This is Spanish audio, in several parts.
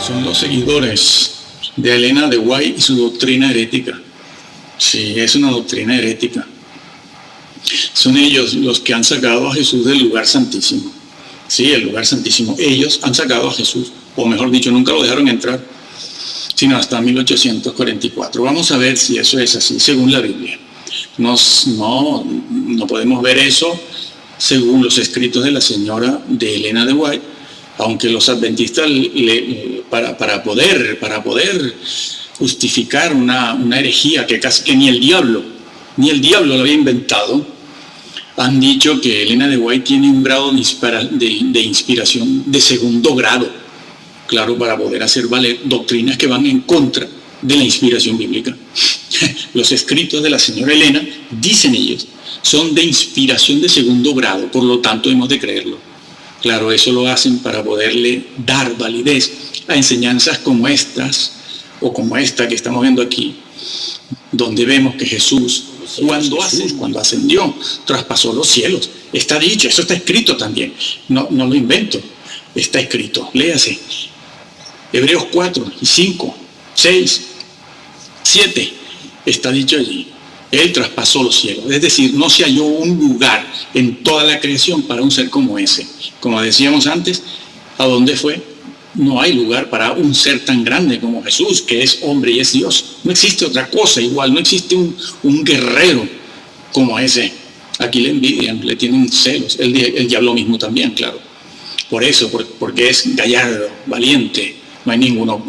Son los seguidores de Elena de White y su doctrina herética. Sí, es una doctrina herética. Son ellos los que han sacado a Jesús del lugar santísimo. Sí, el lugar santísimo. Ellos han sacado a Jesús, o mejor dicho, nunca lo dejaron entrar, sino hasta 1844. Vamos a ver si eso es así, según la Biblia. No podemos ver eso según los escritos de la señora de Elena de White, aunque los adventistas, para poder justificar una herejía que casi que ni el diablo lo había inventado, han dicho que Elena de White tiene un grado de inspiración de segundo grado, claro, para poder hacer valer doctrinas que van en contra de la inspiración bíblica. Los escritos de la señora Elena, dicen ellos, son de inspiración de segundo grado, por lo tanto hemos de creerlo. Claro, eso lo hacen para poderle dar validez a enseñanzas como estas, o como esta que estamos viendo aquí, donde vemos que Jesús, cuando ascendió, traspasó los cielos. Está dicho, eso está escrito también. No lo invento, está escrito. Léase. Hebreos 4, 5, 6, 7, está dicho allí. Él traspasó los cielos. Es decir, no se halló un lugar en toda la creación para un ser como ese. Como decíamos antes, ¿a dónde fue? No hay lugar para un ser tan grande como Jesús, que es hombre y es Dios. No existe otra cosa igual, no existe un guerrero como ese. Aquí le envidian, le tienen celos. El diablo mismo también, claro. Por eso, porque es gallardo, valiente, no hay ninguno.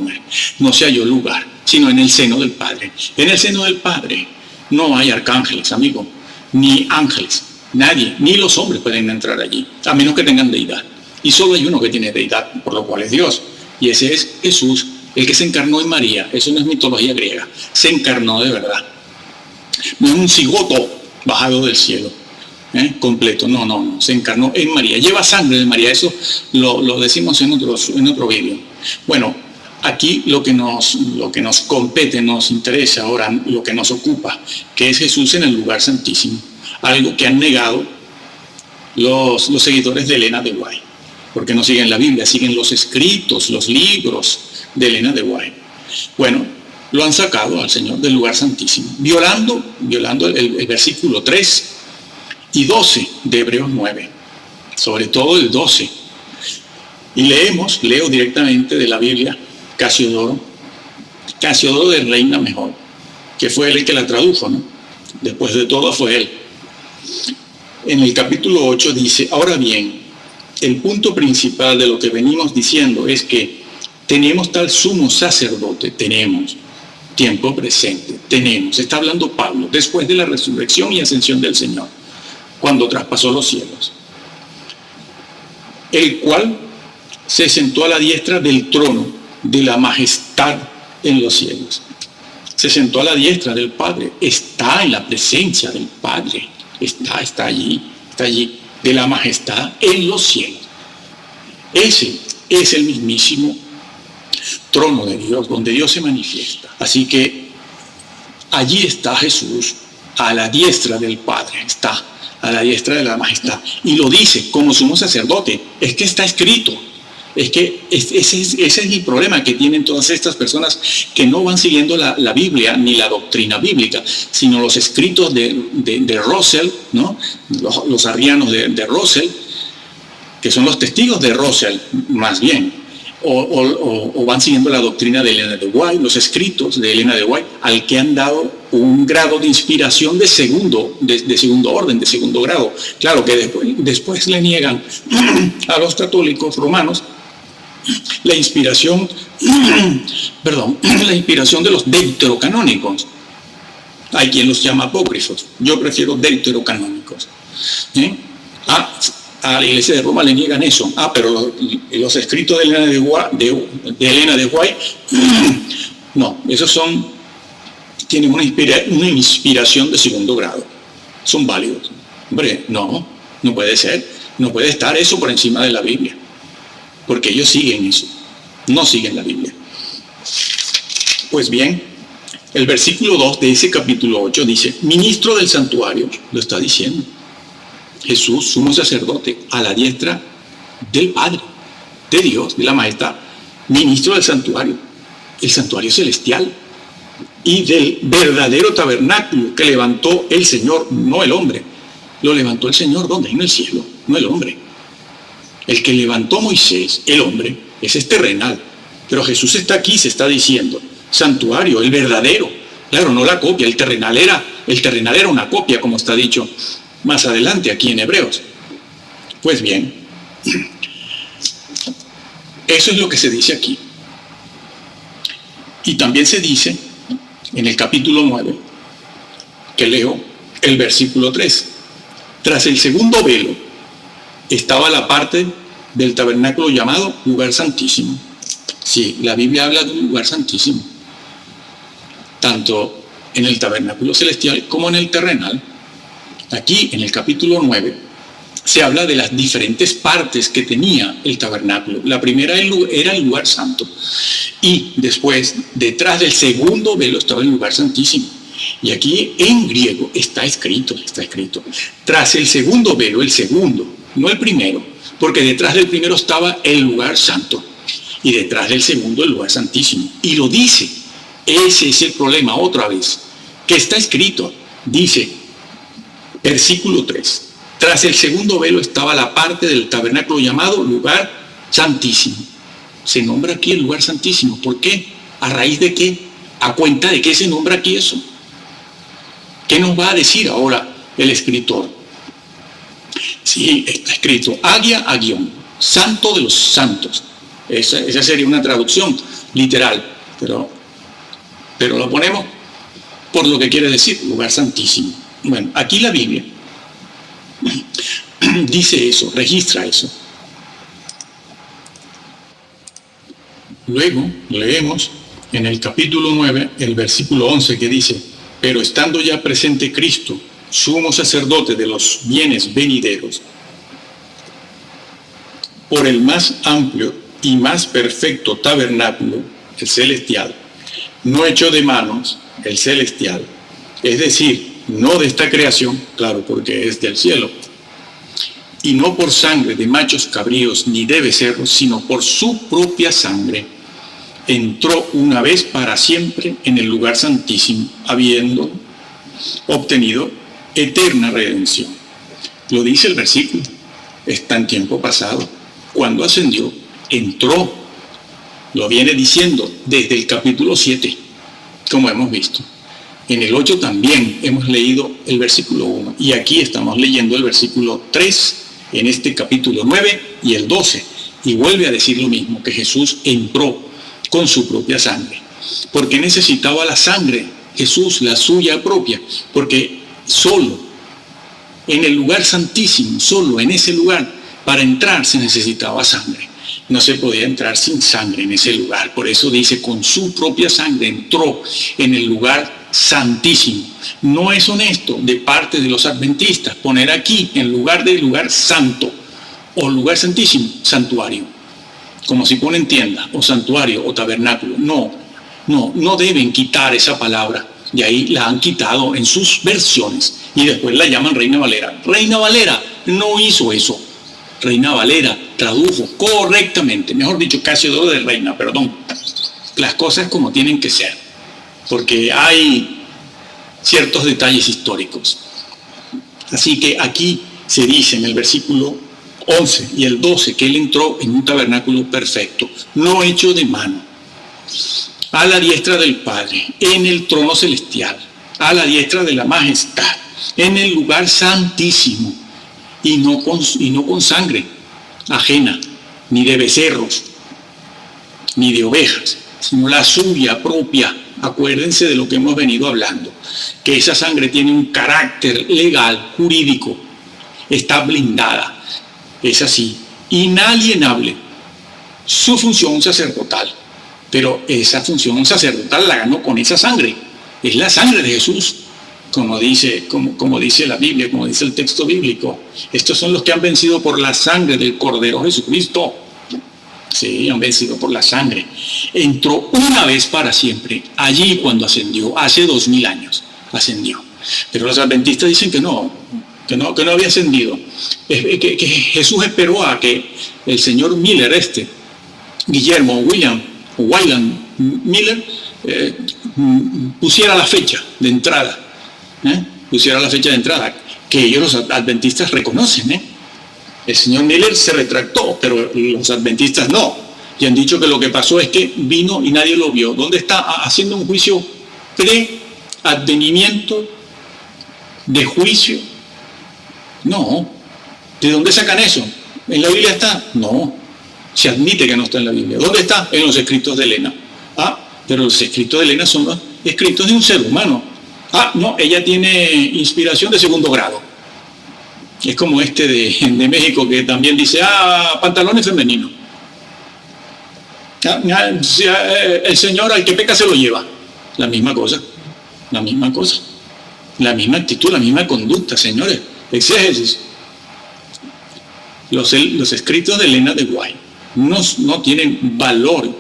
No se halló lugar, sino en el seno del Padre. En el seno del Padre no hay arcángeles, amigo, ni ángeles. Nadie, ni los hombres pueden entrar allí, a menos que tengan deidad. Y solo hay uno que tiene deidad, por lo cual es Dios. Y ese es Jesús, el que se encarnó en María. Eso no es mitología griega. Se encarnó de verdad. No es un cigoto bajado del cielo, completo. No. Se encarnó en María. Lleva sangre de María. Eso lo decimos en otro vídeo. Bueno, aquí lo que nos compete, nos interesa ahora, lo que nos ocupa, que es Jesús en el lugar santísimo. Algo que han negado los seguidores de Elena de White, porque no siguen la Biblia, siguen los escritos, los libros de Elena de White. Bueno, lo han sacado al Señor del lugar santísimo, violando el versículo 3 y 12 de Hebreos 9, sobre todo el 12. Y leo directamente de la Biblia, Casiodoro de Reina Mejor, que fue él el que la tradujo, ¿no? Después de todo fue él. En el capítulo 8 dice: ahora bien, el punto principal de lo que venimos diciendo es que tenemos tal sumo sacerdote, tenemos, tiempo presente, tenemos, está hablando Pablo, después de la resurrección y ascensión del Señor, cuando traspasó los cielos, el cual se sentó a la diestra del trono de la majestad en los cielos. Se sentó a la diestra del Padre, está en la presencia del Padre, está allí, de la majestad en los cielos. Ese es el mismísimo trono de Dios, donde Dios se manifiesta. Así que allí está Jesús, a la diestra del Padre, está a la diestra de la majestad. Y lo dice como sumo sacerdote, es que está escrito. Es que ese es el problema que tienen todas estas personas que no van siguiendo la Biblia ni la doctrina bíblica, sino los escritos de Russell, ¿no? Los arrianos de Russell, que son los testigos de Russell, más bien, o van siguiendo la doctrina de Elena de White, los escritos de Elena de White, al que han dado un grado de inspiración de segundo orden, de segundo grado. Claro que después le niegan a los católicos romanos la inspiración de los deuterocanónicos. Hay quien los llama apócrifos. Yo prefiero deuterocanónicos. A la Iglesia de Roma le niegan eso. Pero los escritos de Elena de White, no, esos tienen una inspiración de segundo grado. Son válidos. Hombre, no puede ser. No puede estar eso por encima de la Biblia. Porque ellos siguen eso, no siguen la Biblia. Pues bien, el versículo 2 de ese capítulo 8 dice: ministro del santuario, lo está diciendo Jesús, sumo sacerdote, a la diestra del Padre, de Dios, de la majestad, ministro del santuario, el santuario celestial, y del verdadero tabernáculo que levantó el Señor, no el hombre. Lo levantó el Señor, ¿dónde? En el cielo, no el hombre. El que levantó Moisés, el hombre, ese es terrenal. Pero Jesús está aquí, se está diciendo, santuario, el verdadero. Claro, no la copia, el terrenal era una copia, como está dicho más adelante aquí en Hebreos. Pues bien, eso es lo que se dice aquí. Y también se dice en el capítulo 9, que leo el versículo 3. Tras el segundo velo estaba la parte del tabernáculo llamado lugar santísimo. Sí, la Biblia habla de un lugar santísimo, tanto en el tabernáculo celestial como en el terrenal. Aquí, en el capítulo 9, se habla de las diferentes partes que tenía el tabernáculo. La primera era el lugar santo. Y después, detrás del segundo velo estaba el lugar santísimo. Y aquí en griego está escrito, tras el segundo velo, el segundo, no el primero, porque detrás del primero estaba el lugar santo y detrás del segundo el lugar santísimo. Y lo dice, ese es el problema otra vez, que está escrito, dice, versículo 3, tras el segundo velo estaba la parte del tabernáculo llamado lugar santísimo. Se nombra aquí el lugar santísimo. ¿Por qué? ¿A raíz de qué? ¿A cuenta de qué se nombra aquí eso? ¿Qué nos va a decir ahora el escritor? Sí, está escrito, Agia Agion, santo de los santos. Esa sería una traducción literal, pero lo ponemos por lo que quiere decir, lugar santísimo. Bueno, aquí la Biblia dice eso, registra eso. Luego leemos en el capítulo 9, el versículo 11, que dice, pero estando ya presente Cristo, sumo sacerdote de los bienes venideros, por el más amplio y más perfecto tabernáculo, el celestial, no hecho de manos, el celestial, es decir, no de esta creación, claro, porque es del cielo, y no por sangre de machos cabríos ni de becerros, sino por su propia sangre, entró una vez para siempre en el lugar santísimo, habiendo obtenido eterna redención. Lo dice el versículo, está en tiempo pasado. Cuando ascendió, entró. Lo viene diciendo desde el capítulo 7, como hemos visto. En el 8 también hemos leído el versículo 1, y aquí estamos leyendo el versículo 3, en este capítulo 9 y el 12, y vuelve a decir lo mismo, que Jesús entró con su propia sangre. Porque necesitaba la sangre, Jesús, la suya propia, porque solo en el lugar santísimo, solo en ese lugar, para entrar se necesitaba sangre. No se podía entrar sin sangre en ese lugar. Por eso dice, con su propia sangre entró en el lugar santísimo. No es honesto de parte de los adventistas poner aquí, en lugar del lugar santo o lugar santísimo, santuario. Como si ponen tienda o santuario o tabernáculo. No deben quitar esa palabra. De ahí la han quitado en sus versiones y después la llaman Reina Valera. Reina Valera no hizo eso. Reina Valera tradujo correctamente, mejor dicho, Casiodoro de Reina, perdón, las cosas como tienen que ser, porque hay ciertos detalles históricos. Así que aquí se dice en el versículo 11 y el 12 que él entró en un tabernáculo perfecto, no hecho de mano, a la diestra del Padre, en el trono celestial, a la diestra de la majestad, en el lugar santísimo, y no con sangre ajena, ni de becerros, ni de ovejas, sino la suya propia. Acuérdense de lo que hemos venido hablando, que esa sangre tiene un carácter legal, jurídico, está blindada, es así, inalienable, su función sacerdotal, pero esa función sacerdotal la ganó con esa sangre, es la sangre de Jesús. Como dice la Biblia, como dice el texto bíblico, estos son los que han vencido por la sangre del Cordero Jesucristo. Sí, han vencido por la sangre. Entró una vez para siempre, allí cuando ascendió, hace 2000 años ascendió. Pero los adventistas dicen que no había ascendido. Que Jesús esperó a que el señor Miller Guillermo William o Wyland Miller pusiera la fecha de entrada, que ellos los adventistas reconocen. El señor Miller se retractó, pero los adventistas no. Y han dicho que lo que pasó es que vino y nadie lo vio. ¿Dónde está? Haciendo un juicio pre-advenimiento de juicio. No. ¿De dónde sacan eso? ¿En la Biblia está? No. Se admite que no está en la Biblia. ¿Dónde está? En los escritos de Elena. Pero los escritos de Elena son los escritos de un ser humano. No, ella tiene inspiración de segundo grado. Es como de México que también dice, pantalones femeninos. El Señor al que peca se lo lleva. La misma cosa. La misma actitud, la misma conducta, señores. Exégesis. Los escritos de Elena de White no tienen valor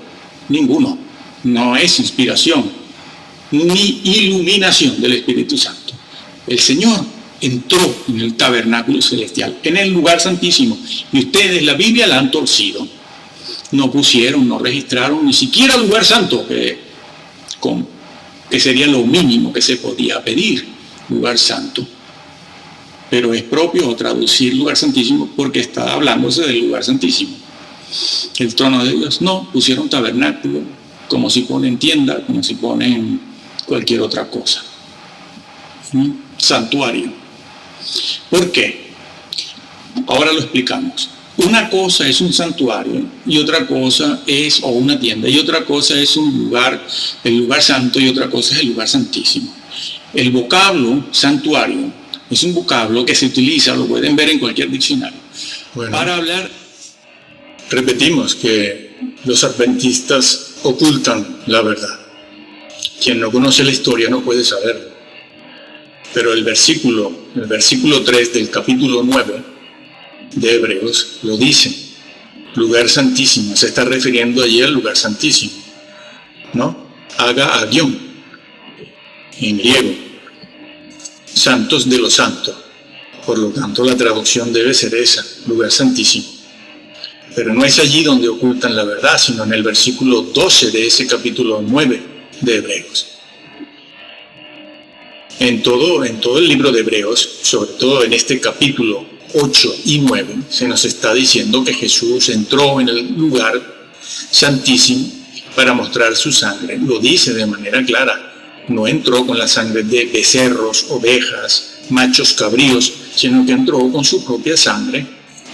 ninguno. No es inspiración ni iluminación del Espíritu Santo. El Señor entró en el tabernáculo celestial, en el lugar santísimo, y ustedes la Biblia la han torcido. No pusieron, no registraron ni siquiera lugar santo, que sería lo mínimo que se podía pedir, lugar santo. Pero es propio traducir lugar santísimo porque está hablándose del lugar santísimo. El trono de Dios. No, pusieron tabernáculo, como si ponen tienda, como si ponen cualquier otra cosa. Santuario. ¿Por qué? Ahora lo explicamos. Una cosa es un santuario y otra cosa es, o una tienda, y otra cosa es el lugar santo, y otra cosa es el lugar santísimo. El vocablo santuario es un vocablo que se utiliza, lo pueden ver en cualquier diccionario, para hablar. Repetimos que los adventistas ocultan la verdad. Quien no conoce la historia no puede saberlo. Pero el versículo 3 del capítulo 9 de Hebreos lo dice. Lugar santísimo. Se está refiriendo allí al lugar santísimo, ¿no? Haga agión, en griego. Santos de los santos. Por lo tanto, la traducción debe ser esa, lugar santísimo. Pero no es allí donde ocultan la verdad, sino en el versículo 12 de ese capítulo 9 de Hebreos. En todo el libro de Hebreos, sobre todo en este capítulo 8 y 9, se nos está diciendo que Jesús entró en el lugar santísimo para mostrar su sangre. Lo dice de manera clara. No entró con la sangre de becerros, ovejas, machos cabríos, sino que entró con su propia sangre,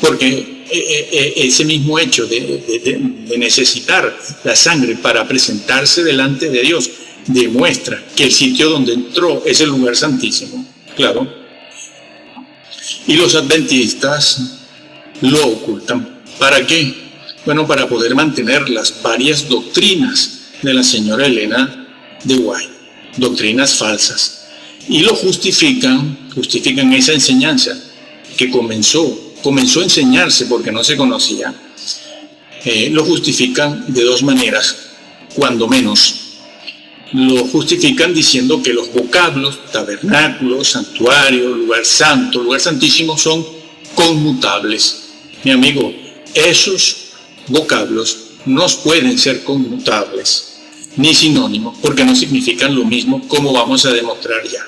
porque ese mismo hecho de necesitar la sangre para presentarse delante de Dios demuestra que el sitio donde entró es el lugar santísimo, claro. Y los adventistas lo ocultan. ¿Para qué? Bueno, para poder mantener las varias doctrinas de la señora Elena de White, doctrinas falsas, y lo justifican esa enseñanza que comenzó a enseñarse porque no se conocía. Lo justifican de dos maneras, cuando menos. Lo justifican diciendo que los vocablos tabernáculo, santuario, lugar santo, lugar santísimo son conmutables. Mi amigo, esos vocablos no pueden ser conmutables ni sinónimos porque no significan lo mismo, como vamos a demostrar ya.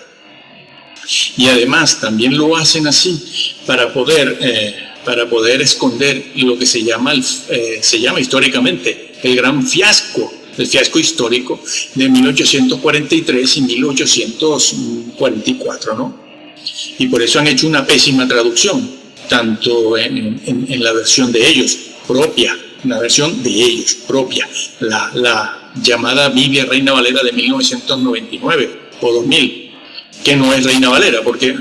Y además también lo hacen así para poder esconder lo que se llama históricamente el gran fiasco, el fiasco histórico de 1843 y 1844, ¿no? Y por eso han hecho una pésima traducción, tanto en la versión de ellos propia, una versión de ellos propia, la llamada Biblia Reina Valera de 1999 o 2000, que no es Reina Valera, porque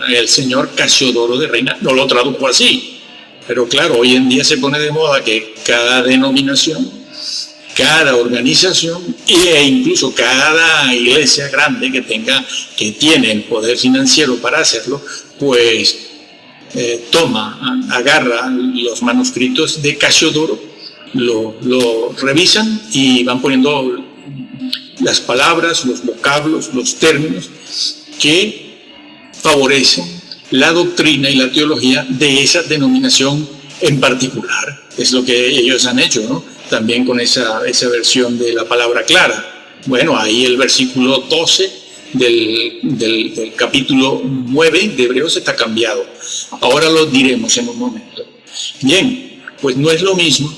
el señor Casiodoro de Reina no lo tradujo así. Pero claro, hoy en día se pone de moda que cada denominación, cada organización e incluso cada iglesia grande que tiene el poder financiero para hacerlo, pues agarra los manuscritos de Casiodoro, lo revisan y van poniendo las palabras, los vocablos, los términos que favorecen la doctrina y la teología de esa denominación en particular. Es lo que ellos han hecho, ¿no? también con esa versión de la palabra clara. Bueno, ahí el versículo 12 del capítulo 9 de Hebreos está cambiado. Ahora lo diremos en un momento. Bien, pues no es lo mismo,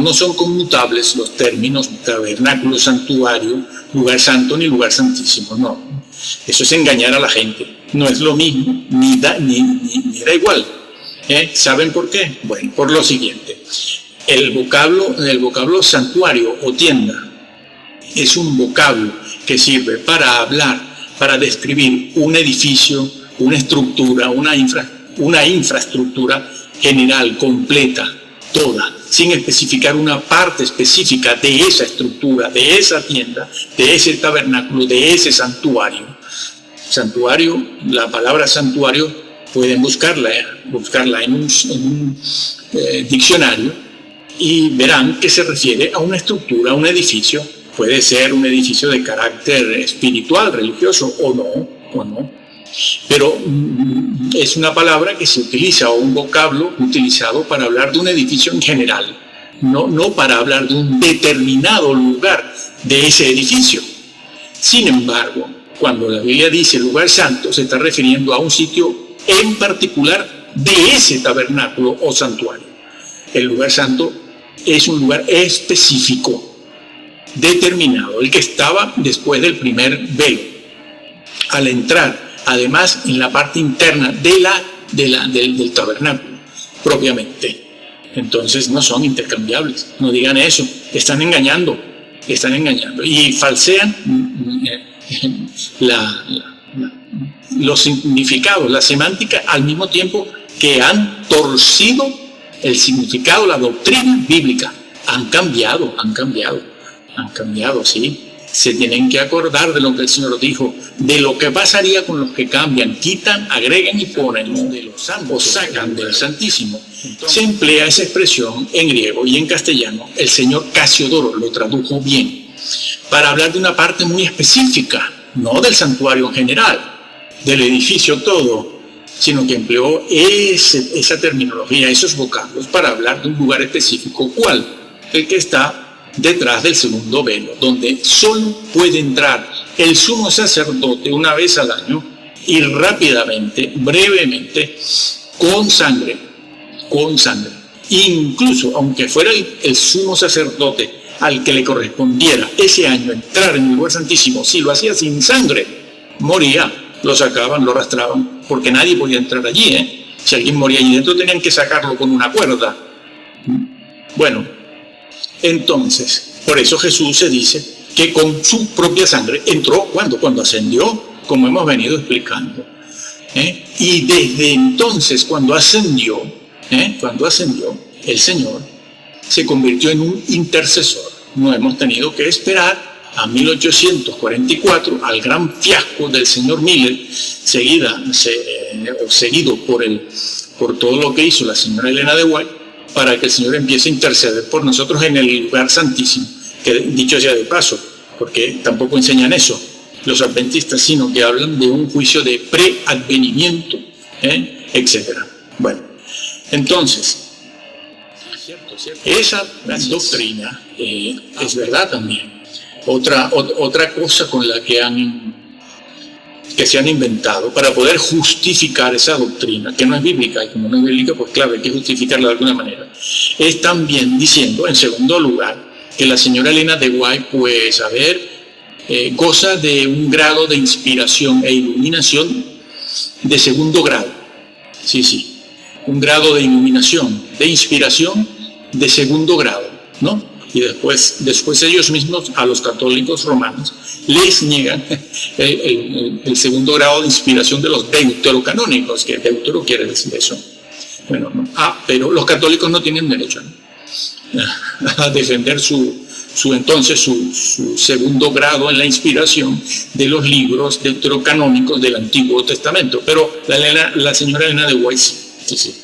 no son conmutables los términos tabernáculo, santuario, lugar santo ni lugar santísimo, no. Eso es engañar a la gente. No es lo mismo, ni da igual. ¿Saben por qué? Bueno, por lo siguiente. El vocablo santuario o tienda es un vocablo que sirve para hablar, para describir un edificio, una estructura, una infraestructura general, completa, toda, sin especificar una parte específica de esa estructura, de esa tienda, de ese tabernáculo, de ese santuario. Santuario, la palabra santuario, pueden buscarla en un diccionario y verán que se refiere a una estructura, a un edificio. Puede ser un edificio de carácter espiritual, religioso o no. Pero es una palabra que se utiliza, o un vocablo utilizado para hablar de un edificio en general, no para hablar de un determinado lugar de ese edificio. Sin embargo, cuando la Biblia dice lugar santo, se está refiriendo a un sitio en particular de ese tabernáculo o santuario. El lugar santo es un lugar específico, determinado, el que estaba después del primer velo. Al entrar, además, en la parte interna del tabernáculo, propiamente. Entonces no son intercambiables, no digan eso, están engañando y falsean los significados, la semántica, al mismo tiempo que han torcido el significado, la doctrina bíblica. Han cambiado, sí. Se tienen que acordar de lo que el Señor dijo, de lo que pasaría con los que cambian, quitan, agregan y ponen de los santos, o sacan del Santísimo. Se emplea esa expresión en griego y en castellano. El señor Casiodoro lo tradujo bien, para hablar de una parte muy específica, no del santuario en general, del edificio todo, sino que empleó esa terminología, esos vocablos, para hablar de un lugar específico. ¿Cuál? El que está detrás del segundo velo, donde solo puede entrar el sumo sacerdote una vez al año y rápidamente, brevemente, con sangre. Incluso, aunque fuera el sumo sacerdote al que le correspondiera ese año entrar en el lugar santísimo, si lo hacía sin sangre, moría, lo sacaban, lo arrastraban, porque nadie podía entrar allí. Si alguien moría allí dentro, tenían que sacarlo con una cuerda. Bueno, entonces, por eso Jesús se dice que con su propia sangre entró, cuando ascendió, como hemos venido explicando. Y desde entonces, cuando ascendió, el Señor se convirtió en un intercesor. No hemos tenido que esperar a 1844, al gran fiasco del señor Miller, seguido por todo lo que hizo la señora Elena de White, para que el Señor empiece a interceder por nosotros en el lugar santísimo, que dicho sea de paso, porque tampoco enseñan eso los adventistas, sino que hablan de un juicio de preadvenimiento, etc. Bueno, entonces, esa doctrina es verdad también. Otra cosa con la que se han inventado para poder justificar esa doctrina, que no es bíblica, y como no es bíblica, pues claro, hay que justificarla de alguna manera, es también diciendo, en segundo lugar, que la señora Elena de White, pues, goza de un grado de inspiración e iluminación de segundo grado. Sí, un grado de iluminación, de inspiración de segundo grado, ¿no? Y después ellos mismos, a los católicos romanos, les niegan el segundo grado de inspiración de los deuterocanónicos, que deutero quiere decir eso. Bueno, no. Pero los católicos no tienen derecho a defender su segundo grado en la inspiración de los libros deuterocanónicos del Antiguo Testamento. Pero la señora Elena de White sí.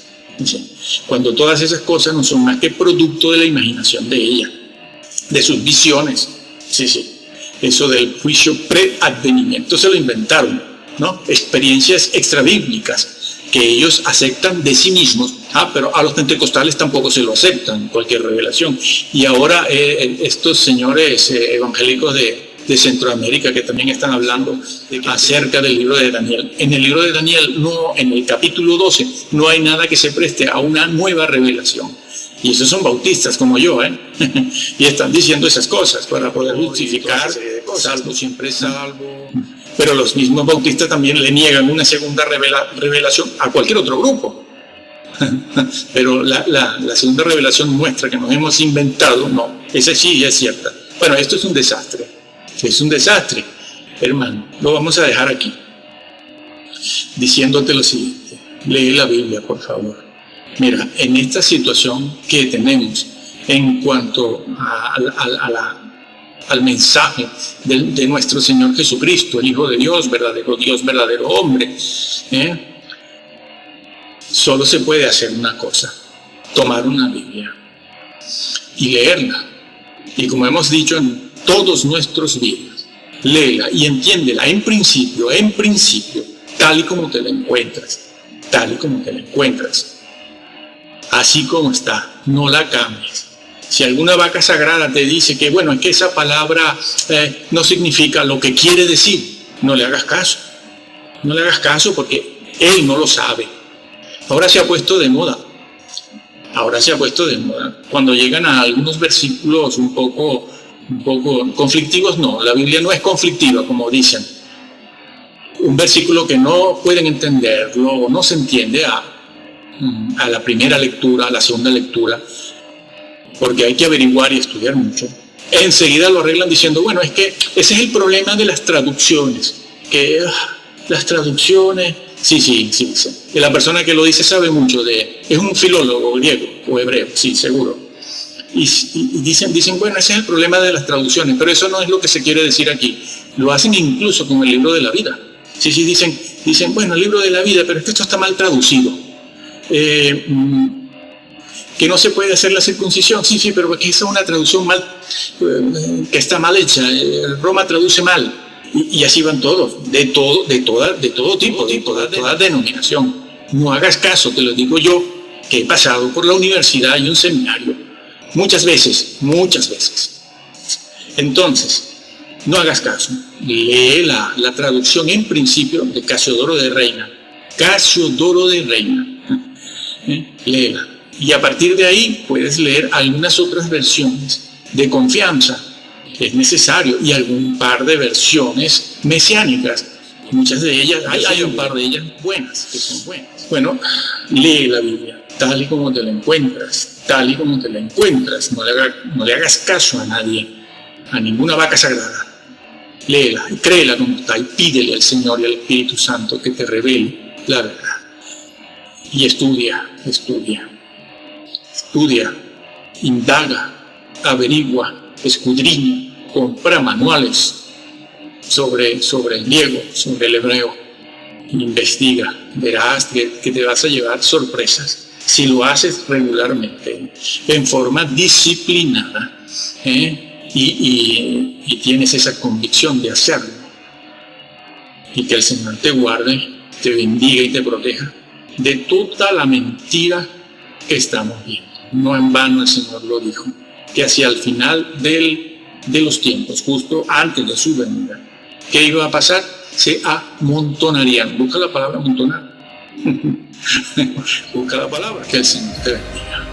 Cuando todas esas cosas no son más que producto de la imaginación de ella, de sus visiones. Sí. Eso del juicio preadvenimiento se lo inventaron, ¿no? Experiencias extrabíblicas que ellos aceptan de sí mismos Pero a los pentecostales tampoco se lo aceptan, cualquier revelación. Y ahora estos señores evangélicos de Centroamérica que también están hablando acerca del libro de Daniel. En el libro de Daniel, en el capítulo 12, no hay nada que se preste a una nueva revelación. Y esos son bautistas como yo, y están diciendo esas cosas para poder justificar, salvo siempre salvo. Pero los mismos bautistas también le niegan una segunda revelación a cualquier otro grupo. Pero la segunda revelación muestra que nos hemos inventado, no, esa sí es cierta. Bueno, esto es un desastre. Es un desastre, hermano. Lo vamos a dejar aquí, diciéndote lo siguiente. Lee la Biblia, por favor. Mira, en esta situación que tenemos en cuanto al mensaje de nuestro Señor Jesucristo, el Hijo de Dios, verdadero hombre, solo se puede hacer una cosa: tomar una Biblia y leerla. Y como hemos dicho en todos nuestros videos, léela y entiéndela en principio, tal y como te la encuentras, así como está, no la cambies. Si alguna vaca sagrada te dice que, bueno, es que esa palabra no significa lo que quiere decir, no le hagas caso. No le hagas caso porque él no lo sabe. Ahora se ha puesto de moda. Cuando llegan a algunos versículos un poco conflictivos, no, la Biblia no es conflictiva, como dicen. Un versículo que no pueden entenderlo o no se entiende a la primera lectura, a la segunda lectura, porque hay que averiguar y estudiar mucho. Enseguida lo arreglan diciendo, bueno, es que ese es el problema de las traducciones, que las traducciones, sí. Y la persona que lo dice sabe mucho es un filólogo griego o hebreo, sí, seguro. Y dicen, bueno, ese es el problema de las traducciones, pero eso no es lo que se quiere decir aquí. Lo hacen incluso con el libro de la vida. Sí, dicen, bueno, el libro de la vida, pero es que esto está mal traducido. Que no se puede hacer la circuncisión, sí, pero porque esa es una traducción que está mal hecha. Roma traduce mal. Y así van todos, de todo tipo, de toda denominación. No hagas caso, te lo digo yo, que he pasado por la universidad y un seminario. Muchas veces. Entonces, no hagas caso. Lee la traducción en principio de Casiodoro de Reina. Léela. Y a partir de ahí puedes leer algunas otras versiones de confianza, que es necesario, y algún par de versiones mesiánicas. Muchas de ellas, hay un par de ellas buenas, que son buenas. Bueno, lee la Biblia tal y como te la encuentras. No le hagas caso a nadie, a ninguna vaca sagrada. Léela y créela como está, y pídele al Señor y al Espíritu Santo que te revele la verdad. Y estudia, indaga, averigua, escudriña, compra manuales sobre el griego, sobre el hebreo, investiga, verás que te vas a llevar sorpresas si lo haces regularmente, en forma disciplinada, y tienes esa convicción de hacerlo. Y que el Señor te guarde, te bendiga y te proteja de toda la mentira que estamos viendo. No en vano el Señor lo dijo, que hacia el final de los tiempos, justo antes de su venida, ¿qué iba a pasar? Se amontonarían. Busca la palabra amontonar. Busca la palabra. Que el Señor te bendiga.